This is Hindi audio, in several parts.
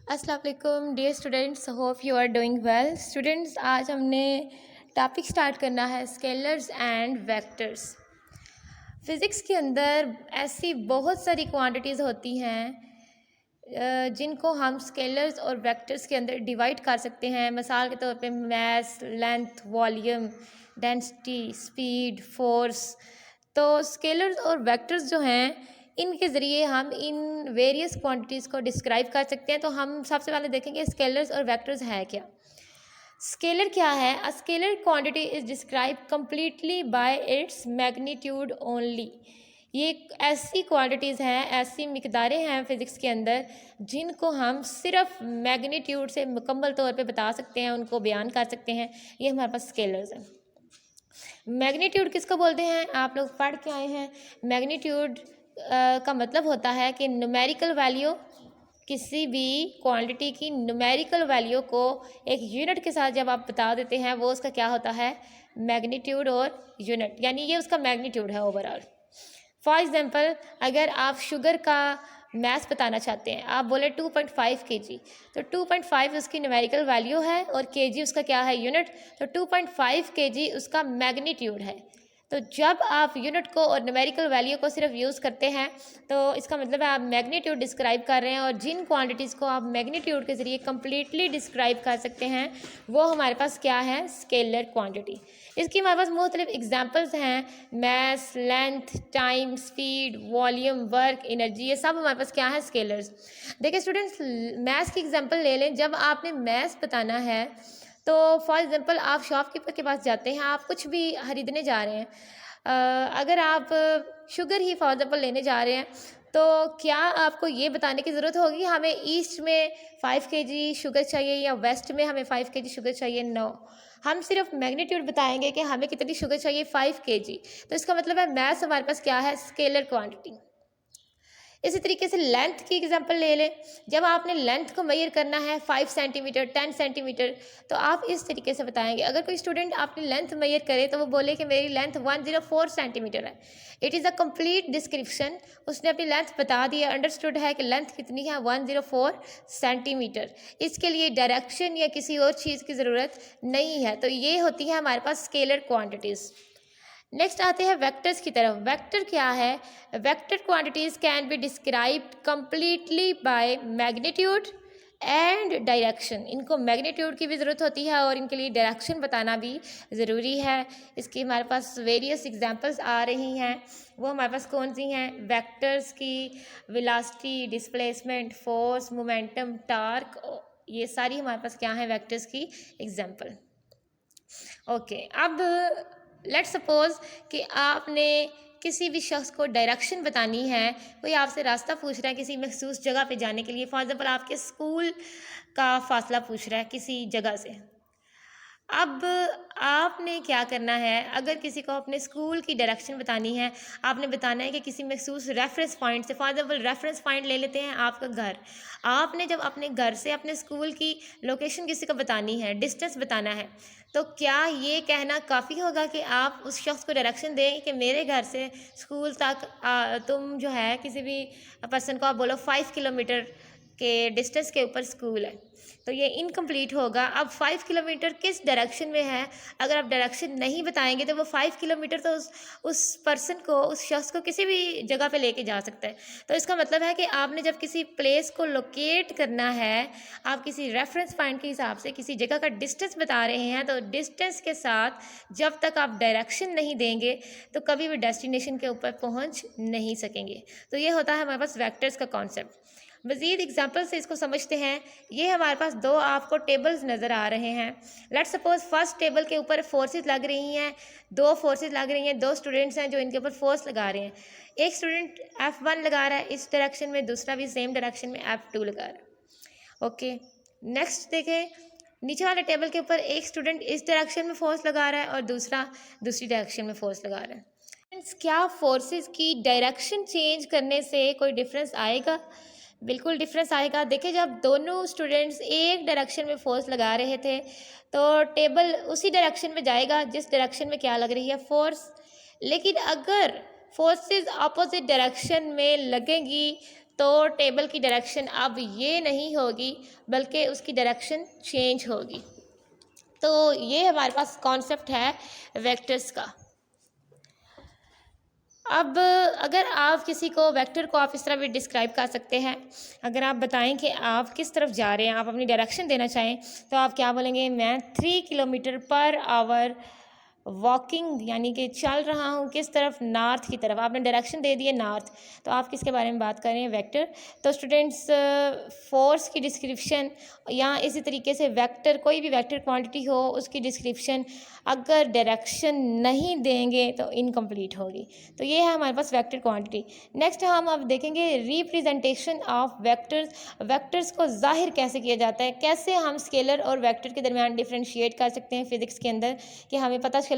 अस्सलाम वालेकुम dear students, hope you are doing well. Students, आज हमने टॉपिक स्टार्ट करना है स्केलर्स एंड वेक्टर्स। फिज़िक्स के अंदर ऐसी बहुत सारी क्वांटिटीज़ होती हैं जिनको हम स्केलर्स और वेक्टर्स के अंदर डिवाइड कर सकते हैं। मिसाल के तौर पे mass, length, volume, density, speed, force. तो स्केलर्स और वेक्टर्स जो हैं इनके ज़रिए हम इन वेरियस क्वांटिटीज़ को डिस्क्राइब कर सकते हैं। तो हम सबसे पहले देखेंगे स्केलर्स और वेक्टर्स है क्या। स्केलर क्या है? A scalar quantity is describe completely by its magnitude only. ये ऐसी क्वांटिटीज़ हैं, ऐसी मिकदारें हैं फिज़िक्स के अंदर जिनको हम सिर्फ मैग्नीट्यूड से मुकम्मल तौर पे बता सकते हैं, उनको बयान कर सकते हैं। ये हमारे पास स्केलर्स हैं। मैग्नीट्यूड किसको बोलते हैं? आप लोग पढ़ के आए हैं। मैग्नीट्यूड का मतलब होता है कि न्यूमेरिकल वैल्यू, किसी भी क्वांटिटी की न्यूमेरिकल वैल्यू को एक यूनिट के साथ जब आप बता देते हैं, वो उसका क्या होता है? मैग्नीट्यूड और यूनिट, यानी ये उसका मैग्नीट्यूड है ओवरऑल। फॉर एग्जांपल, अगर आप शुगर का मैथ बताना चाहते हैं, आप बोले 2.5 kg, तो 2.5 उसकी न्यूमेरिकल वैल्यू है और kg उसका क्या है? यूनिट। तो 2.5 kg उसका मैग्नीट्यूड है। तो जब आप यूनिट को और न्यूमेरिकल वैल्यू को सिर्फ यूज़ करते हैं, तो इसका मतलब है आप मैग्नीट्यूड डिस्क्राइब कर रहे हैं। और जिन क्वांटिटीज़ को आप मैग्नीट्यूड के ज़रिए कम्प्लीटली डिस्क्राइब कर सकते हैं, वो हमारे पास क्या है? Scalar quantity. इसकी हमारे पास मुख्तलिफ एग्जांपल्स हैं। Mass, length, time, speed, volume, work, energy, ये सब हमारे पास क्या है? स्केलर्स। देखिए स्टूडेंट्स, मैथ्स की एग्जांपल ले लें। जब आपने मैथ्स बताना है, तो फॉर एग्जांपल आप शॉपकीपर के पास जाते हैं, आप कुछ भी खरीदने जा रहे हैं। अगर आप शुगर ही फॉर एग्जांपल लेने जा रहे हैं, तो क्या आपको ये बताने की ज़रूरत होगी हमें ईस्ट में 5 kg शुगर चाहिए या वेस्ट में हमें 5 kg शुगर चाहिए? नो। हम सिर्फ मैग्नीट्यूड बताएंगे कि हमें कितनी शुगर चाहिए? 5 kg। तो इसका मतलब है मैथ्स हमारे पास क्या है? Scalar quantity. इसी तरीके से लेंथ की एग्जांपल ले लें। जब आपने लेंथ को मेजर करना है 5 सेंटीमीटर, 10 सेंटीमीटर, तो आप इस तरीके से बताएंगे। अगर कोई स्टूडेंट आपने लेंथ मेजर करे तो वो बोले कि मेरी लेंथ 104 सेंटीमीटर है, it is a complete description. उसने अपनी लेंथ बता दी है, अंडरस्टूड है कि लेंथ कितनी है? 104 सेंटीमीटर। इसके लिए डायरेक्शन या किसी और चीज़ की ज़रूरत नहीं है। तो ये होती है हमारे पास स्केलर क्वान्टिटीज़। नेक्स्ट आते हैं वेक्टर्स की तरफ। वेक्टर क्या है? Vector quantities can be described completely by magnitude and direction. इनको मैग्नीट्यूड की भी ज़रूरत होती है और इनके लिए डायरेक्शन बताना भी ज़रूरी है। इसकी हमारे पास वेरियस एग्जांपल्स आ रही हैं। वो हमारे पास कौन सी हैं? वेक्टर्स की velocity, displacement, force, momentum, torque, ये सारी हमारे पास क्या है? वेक्टर्स की एग्जांपल। ओके, अब लेट्स सपोज कि आपने किसी भी शख्स को डायरेक्शन बतानी है। कोई आपसे रास्ता पूछ रहा है किसी मखसूस जगह पे जाने के लिए। फॉर एग्जांपल, आपके स्कूल का फासला पूछ रहा है किसी जगह से। अब आपने क्या करना है? अगर किसी को अपने स्कूल की डायरेक्शन बतानी है, आपने बताना है कि किसी मखसूस रेफरेंस पॉइंट से, फॉर एग्जाम्पल रेफरेंस पॉइंट ले लेते हैं आपका घर। आपने जब अपने घर से अपने स्कूल की लोकेशन किसी को बतानी है, डिस्टेंस बताना है, तो क्या ये कहना काफ़ी होगा कि आप उस शख्स को डायरेक्शन दें कि मेरे घर से स्कूल तक तुम जो है किसी भी पर्सन को आप बोलो 5 किलोमीटर के डिस्टेंस के ऊपर स्कूल है? तो ये इनकम्प्लीट होगा। अब 5 किलोमीटर किस डायरेक्शन में है? अगर आप डायरेक्शन नहीं बताएंगे तो वो 5 किलोमीटर तो उस पर्सन को, उस शख्स को किसी भी जगह पे लेके जा सकता है। तो इसका मतलब है कि आपने जब किसी प्लेस को लोकेट करना है, आप किसी रेफरेंस पॉइंट के हिसाब से किसी जगह का डिस्टेंस बता रहे हैं, तो डिस्टेंस के साथ जब तक आप डायरेक्शन नहीं देंगे तो कभी भी डेस्टिनेशन के ऊपर पहुँच नहीं सकेंगे। तो ये होता है हमारे पास वेक्टर्स का कॉन्सेप्ट। मज़ीद एग्जाम्पल से इसको समझते हैं। ये हमारे पास दो आपको टेबल्स नज़र आ रहे हैं। लेट्स सपोज फर्स्ट टेबल के ऊपर फोर्सेस लग रही हैं, दो फोर्सेस लग रही हैं, दो स्टूडेंट्स हैं जो इनके ऊपर फोर्स लगा रहे हैं। एक स्टूडेंट F1 लगा रहा है इस डायरेक्शन में, दूसरा भी सेम डायरेक्शन में F2 लगा रहा है। ओके, नेक्स्ट देखें। नीचे वाले टेबल के ऊपर एक स्टूडेंट इस डायरेक्शन में फोर्स लगा रहा है और दूसरा दूसरी डायरेक्शन में फोर्स लगा रहा है। क्या फोर्सेस की डायरेक्शन चेंज करने से कोई डिफरेंस आएगा? बिल्कुल डिफरेंस आएगा। देखिए, जब दोनों स्टूडेंट्स एक डायरेक्शन में फोर्स लगा रहे थे, तो टेबल उसी डायरेक्शन में जाएगा जिस डायरेक्शन में क्या लग रही है? फोर्स। लेकिन अगर फोर्सेस अपोजिट डायरेक्शन में लगेंगी तो टेबल की डायरेक्शन अब ये नहीं होगी बल्कि उसकी डायरेक्शन चेंज होगी। तो ये हमारे पास कॉन्सेप्ट है वेक्टर्स का। अब अगर आप किसी को वेक्टर को आप इस तरह भी डिस्क्राइब कर सकते हैं, अगर आप बताएं कि आप किस तरफ जा रहे हैं, आप अपनी डायरेक्शन देना चाहें, तो आप क्या बोलेंगे? मैं 3 किलोमीटर पर आवर वॉकिंग, यानी कि चल रहा हूँ किस तरफ? नॉर्थ की तरफ। आपने डायरेक्शन दे दी है नॉर्थ, तो आप किसके बारे में बात कर रहे हैं? वेक्टर। तो स्टूडेंट्स, फोर्स की डिस्क्रिप्शन या इसी तरीके से वेक्टर, कोई भी वेक्टर क्वांटिटी हो उसकी डिस्क्रिप्शन अगर डायरेक्शन नहीं देंगे तो इनकम्प्लीट होगी। तो ये है हमारे पास वेक्टर क्वांटिटी। नेक्स्ट हम अब देखेंगे रिप्रेजेंटेशन ऑफ वेक्टर्स। वेक्टर्स को जाहिर कैसे किया जाता है, कैसे हम स्केलर और वेक्टर के दरमियान डिफ्रेंशिएट कर सकते हैं फिजिक्स के अंदर, कि हमें पता चले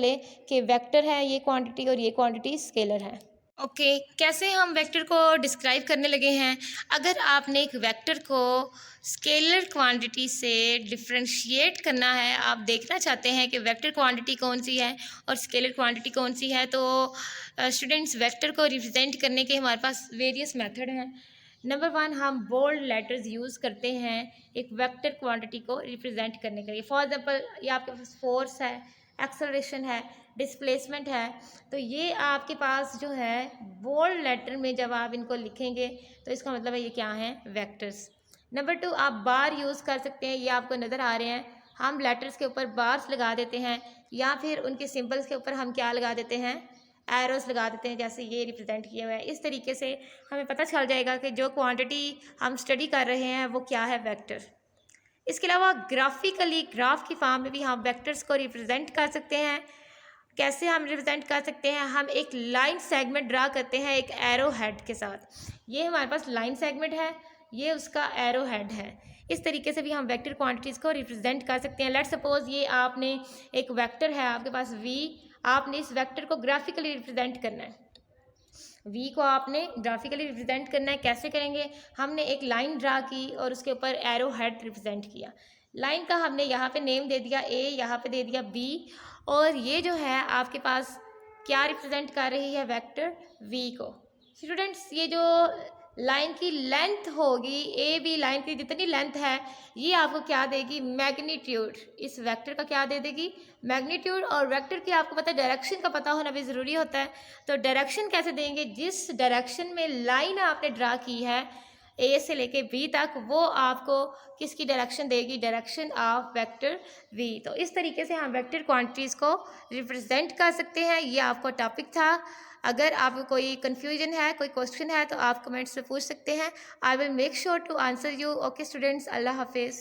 कि वेक्टर है ये क्वांटिटी और ये क्वांटिटी स्केलर है। ओके, कैसे हम वेक्टर को डिस्क्राइब करने लगे हैं। अगर आपने एक वेक्टर को स्केलर क्वांटिटी से डिफ्रेंशिएट करना है, आप देखना चाहते हैं कि वेक्टर क्वांटिटी कौन सी है और स्केलर क्वांटिटी कौन सी है, तो स्टूडेंट्स, वेक्टर को रिप्रेजेंट करने के हमारे पास वेरियस मेथड हैं। नंबर 1, हम बोल्ड लेटर्स यूज़ करते हैं एक वेक्टर क्वांटिटी को रिप्रेजेंट करने के लिए। फॉर एग्जांपल, ये आपके पास फोर्स है, एक्सेलरेशन है, डिस्प्लेसमेंट है, तो ये आपके पास जो है बोल्ड लेटर में जब आप इनको लिखेंगे तो इसका मतलब है ये क्या है? वेक्टर्स। नंबर 2, आप बार यूज़ कर सकते हैं, ये आपको नज़र आ रहे हैं। हम लेटर्स के ऊपर बार्स लगा देते हैं या फिर उनके सिंबल्स के ऊपर हम क्या लगा देते हैं? एरोस लगा देते हैं, जैसे ये रिप्रेजेंट किया हुआ है। इस तरीके से हमें पता चल जाएगा कि जो क्वांटिटी हम स्टडी कर रहे हैं वो क्या है? वेक्टर। इसके अलावा ग्राफिकली, ग्राफ की फॉर्म में भी हम वेक्टर्स को रिप्रेजेंट कर सकते हैं। कैसे हम रिप्रेजेंट कर सकते हैं? हम एक लाइन सेगमेंट ड्रा करते हैं एक एरो हेड के साथ। ये हमारे पास लाइन सेगमेंट है, ये उसका एरो हेड है। इस तरीके से भी हम वेक्टर क्वांटिटीज़ को रिप्रेजेंट कर सकते हैं। लेट्स सपोज ये आपने एक वेक्टर है आपके पास v, आपने इस वेक्टर को ग्राफिकली रिप्रेजेंट करना है। v को आपने ग्राफिकली रिप्रेजेंट करना है। कैसे करेंगे? हमने एक लाइन ड्रा की और उसके ऊपर एरो हेड रिप्रेजेंट किया। लाइन का हमने यहाँ पे नेम दे दिया a, यहाँ पे दे दिया b, और ये जो है आपके पास क्या रिप्रेजेंट कर रही है? वेक्टर v को। स्टूडेंट्स, ये जो लाइन की लेंथ होगी, ए बी लाइन की जितनी लेंथ है, ये आपको क्या देगी? मैग्नीट्यूड। इस वेक्टर का क्या दे देगी? मैग्नीट्यूड। और वेक्टर की आपको पता है डायरेक्शन का पता होना भी ज़रूरी होता है। तो डायरेक्शन कैसे देंगे? जिस डायरेक्शन में लाइन आपने ड्रा की है ए से लेके बी तक, वो आपको किसकी डायरेक्शन देगी? Direction of vector V. तो इस तरीके से हम वेक्टर क्वांटिटीज़ को रिप्रेजेंट कर सकते हैं। ये आपको टॉपिक था। अगर आपको कोई कन्फ्यूजन है, कोई क्वेश्चन है, तो आप कमेंट्स में पूछ सकते हैं। I will make sure to answer you. Okay students, अल्लाह हाफिज़।